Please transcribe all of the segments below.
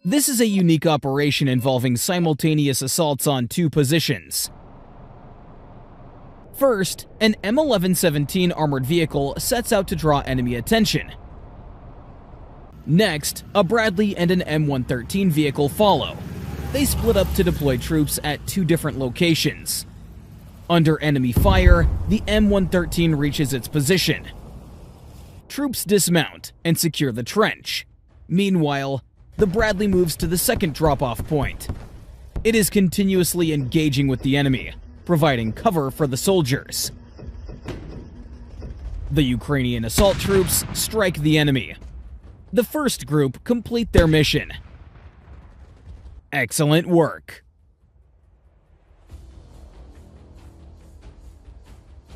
This is a unique operation involving simultaneous assaults on two positions. First, an M1117 armored vehicle sets out to draw enemy attention. Next, a Bradley and an M113 vehicle follow. They split up to deploy troops at two different locations. Under enemy fire, the M113 reaches its position. Troops dismount and secure the trench. Meanwhile, the Bradley moves to the second drop-off point. It is continuously engaging with the enemy, providing cover for the soldiers. The Ukrainian assault troops strike the enemy. The first group complete their mission. Excellent work.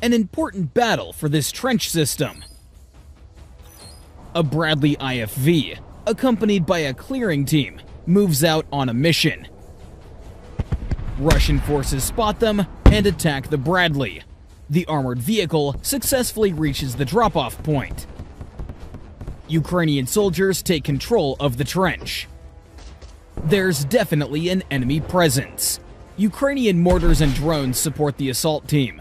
An important battle for this trench system. A Bradley IFV, accompanied by a clearing team, moves out on a mission. Russian forces spot them and attack the Bradley. The armored vehicle successfully reaches the drop-off point. Ukrainian soldiers take control of the trench. There's definitely an enemy presence. Ukrainian mortars and drones support the assault team.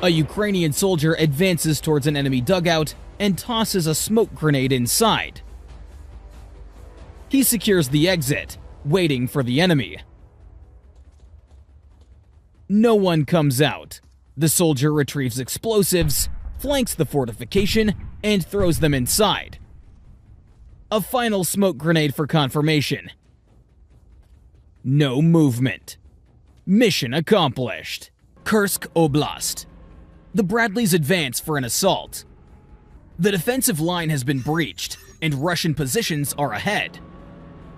A Ukrainian soldier advances towards an enemy dugout and tosses a smoke grenade inside. He secures the exit, waiting for the enemy. No one comes out. The soldier retrieves explosives, flanks the fortification, and throws them inside. A final smoke grenade for confirmation. No movement. Mission accomplished. Kursk Oblast. The Bradleys advance for an assault. The defensive line has been breached, and Russian positions are ahead.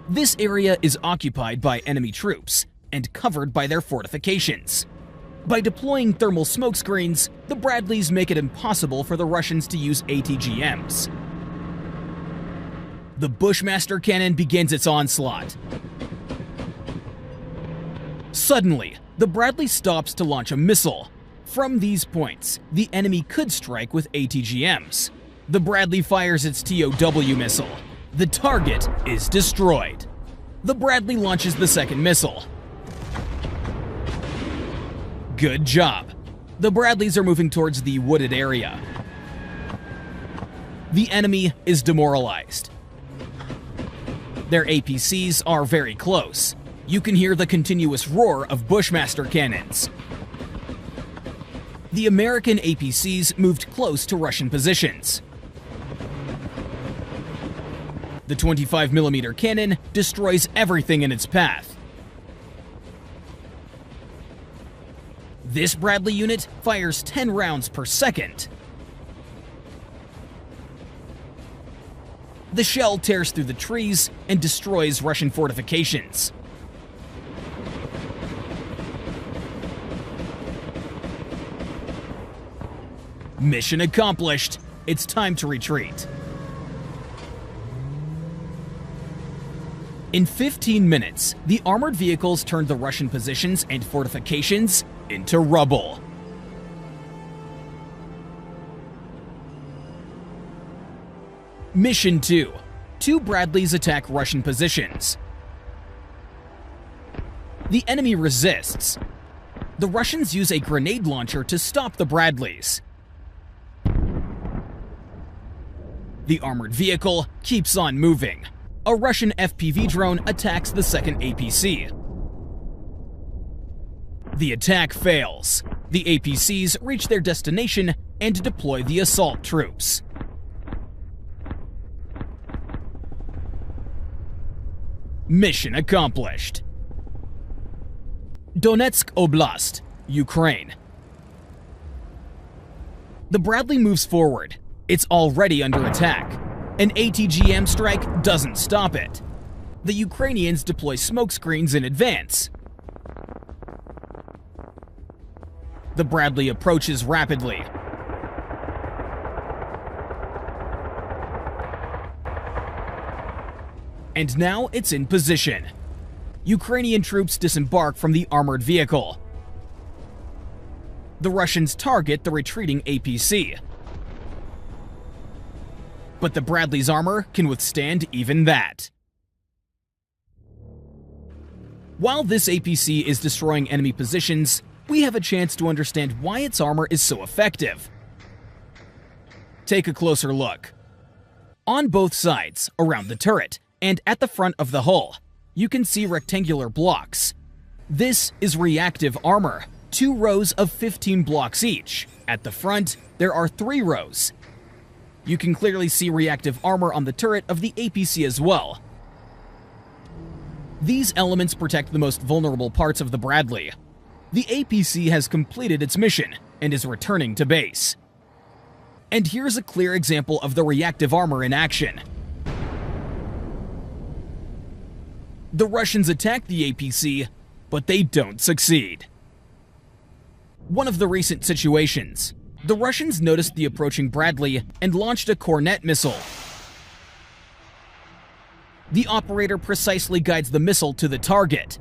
This area is occupied by enemy troops and covered by their fortifications. By deploying thermal smoke screens, the Bradleys make it impossible for the Russians to use ATGMs. The Bushmaster cannon begins its onslaught. Suddenly, the Bradley stops to launch a missile. From these points, the enemy could strike with ATGMs. The Bradley fires its TOW missile. The target is destroyed. The Bradley launches the second missile. Good job. The Bradleys are moving towards the wooded area. The enemy is demoralized. Their APCs are very close. You can hear the continuous roar of Bushmaster cannons. The American APCs moved close to Russian positions. The 25mm cannon destroys everything in its path. This Bradley unit fires 10 rounds per second. The shell tears through the trees and destroys Russian fortifications. Mission accomplished. It's time to retreat. In 15 minutes, the armored vehicles turned the Russian positions and fortifications into rubble. Mission 2. Two Bradleys attack Russian positions. The enemy resists. The Russians use a grenade launcher to stop the Bradleys. The armored vehicle keeps on moving. A Russian FPV drone attacks the second APC. The attack fails. The APCs reach their destination and deploy the assault troops. Mission accomplished. Donetsk Oblast, Ukraine. The Bradley moves forward. It's already under attack. An ATGM strike doesn't stop it. The Ukrainians deploy smoke screens in advance. The Bradley approaches rapidly. And now it's in position. Ukrainian troops disembark from the armored vehicle. The Russians target the retreating APC. But the Bradley's armor can withstand even that. While this APC is destroying enemy positions, we have a chance to understand why its armor is so effective. Take a closer look. On both sides, around the turret, and at the front of the hull, you can see rectangular blocks. This is reactive armor, 2 rows of 15 blocks each. At the front, there are 3 rows. You can clearly see reactive armor on the turret of the APC as well. These elements protect the most vulnerable parts of the Bradley. The APC has completed its mission and is returning to base. And here's a clear example of the reactive armor in action. The Russians attack the APC, but they don't succeed. One of the recent situations, the Russians noticed the approaching Bradley and launched a Kornet missile. The operator precisely guides the missile to the target.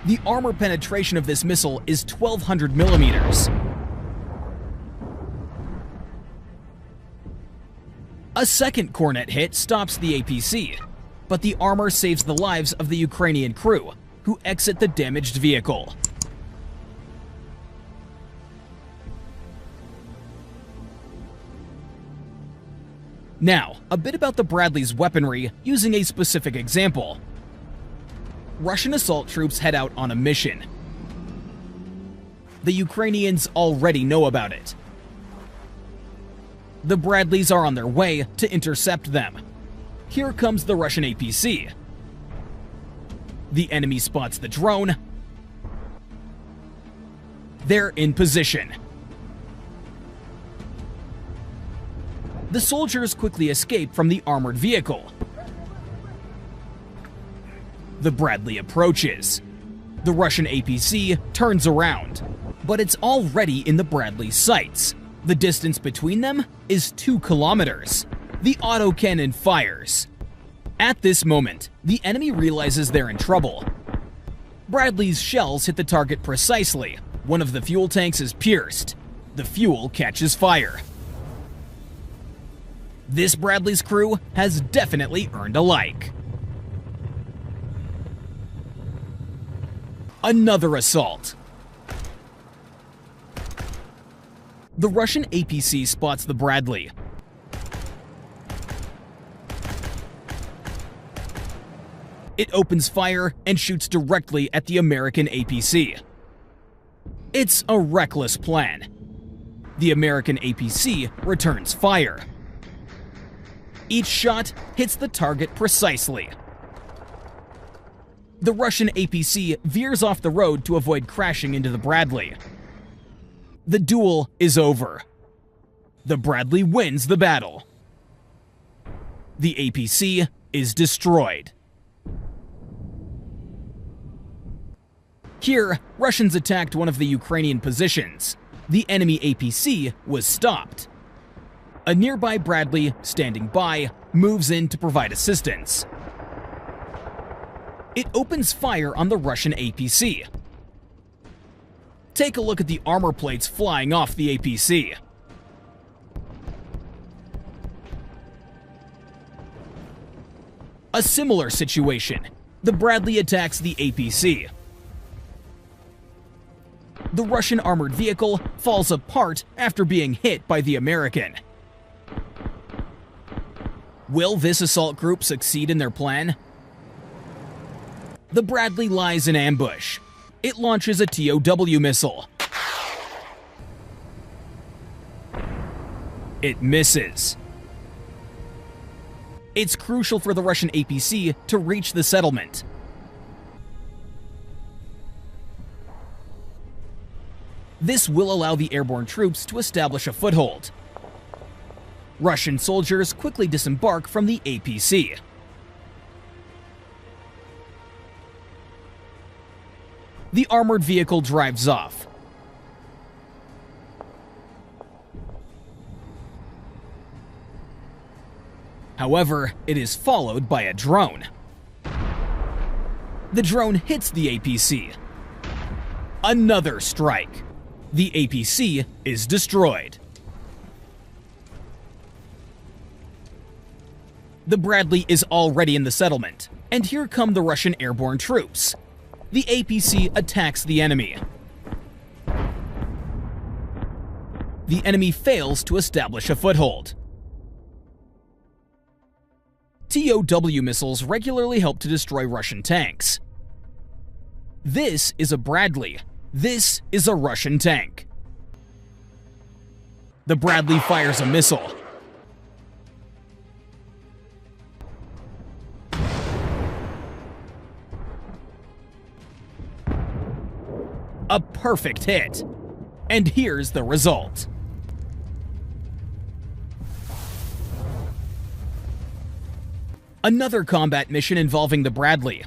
The armor penetration of this missile is 1,200 millimeters. A second Kornet hit stops the APC, but the armor saves the lives of the Ukrainian crew, who exit the damaged vehicle. Now, a bit about the Bradley's weaponry using a specific example. Russian assault troops head out on a mission. The Ukrainians already know about it. The Bradleys are on their way to intercept them. Here comes the Russian APC. The enemy spots the drone. They're in position. The soldiers quickly escape from the armored vehicle. The Bradley approaches. The Russian APC turns around, but it's already in the Bradley's sights. The distance between them is 2 kilometers. The autocannon fires. At this moment, the enemy realizes they're in trouble. Bradley's shells hit the target precisely. One of the fuel tanks is pierced. The fuel catches fire. This Bradley's crew has definitely earned a like. Another assault. The Russian APC spots the Bradley. It opens fire and shoots directly at the American APC. It's a reckless plan. The American APC returns fire. Each shot hits the target precisely. The Russian APC veers off the road to avoid crashing into the Bradley. The duel is over. The Bradley wins the battle. The APC is destroyed. Here, Russians attacked one of the Ukrainian positions. The enemy APC was stopped. A nearby Bradley, standing by, moves in to provide assistance. It opens fire on the Russian APC. Take a look at the armor plates flying off the APC. A similar situation. The Bradley attacks the APC. The Russian armored vehicle falls apart after being hit by the American. Will this assault group succeed in their plan? The Bradley lies in ambush. It launches a TOW missile. It misses. It's crucial for the Russian APC to reach the settlement. This will allow the airborne troops to establish a foothold. Russian soldiers quickly disembark from the APC. The armored vehicle drives off. However, it is followed by a drone. The drone hits the APC. Another strike. The APC is destroyed. The Bradley is already in the settlement, and here come the Russian airborne troops. The APC attacks the enemy. The enemy fails to establish a foothold. TOW missiles regularly help to destroy Russian tanks. This is a Bradley. This is a Russian tank. The Bradley fires a missile. A perfect hit. And here's the result. Another combat mission involving the Bradley.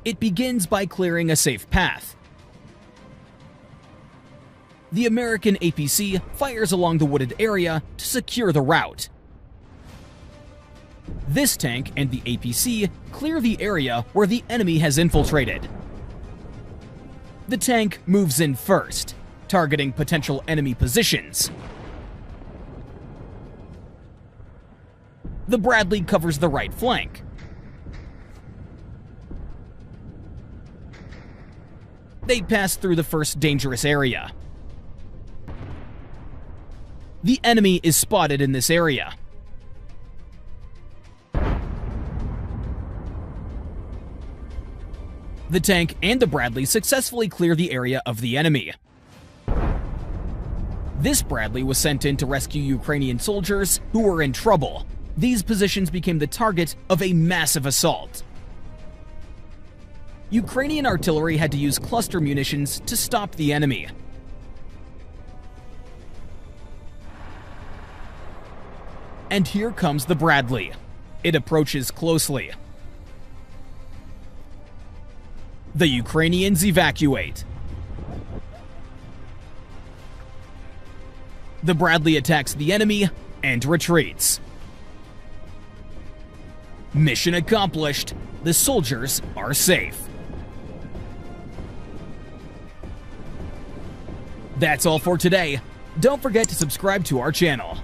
It begins by clearing a safe path. The American APC fires along the wooded area to secure the route. This tank and the APC clear the area where the enemy has infiltrated. The tank moves in first, targeting potential enemy positions. The Bradley covers the right flank. They pass through the first dangerous area. The enemy is spotted in this area. The tank and the Bradley successfully clear the area of the enemy. This Bradley was sent in to rescue Ukrainian soldiers who were in trouble. These positions became the target of a massive assault. Ukrainian artillery had to use cluster munitions to stop the enemy. And here comes the Bradley. It approaches closely. The Ukrainians evacuate. The Bradley attacks the enemy and retreats. Mission accomplished. The soldiers are safe. That's all for today. Don't forget to subscribe to our channel.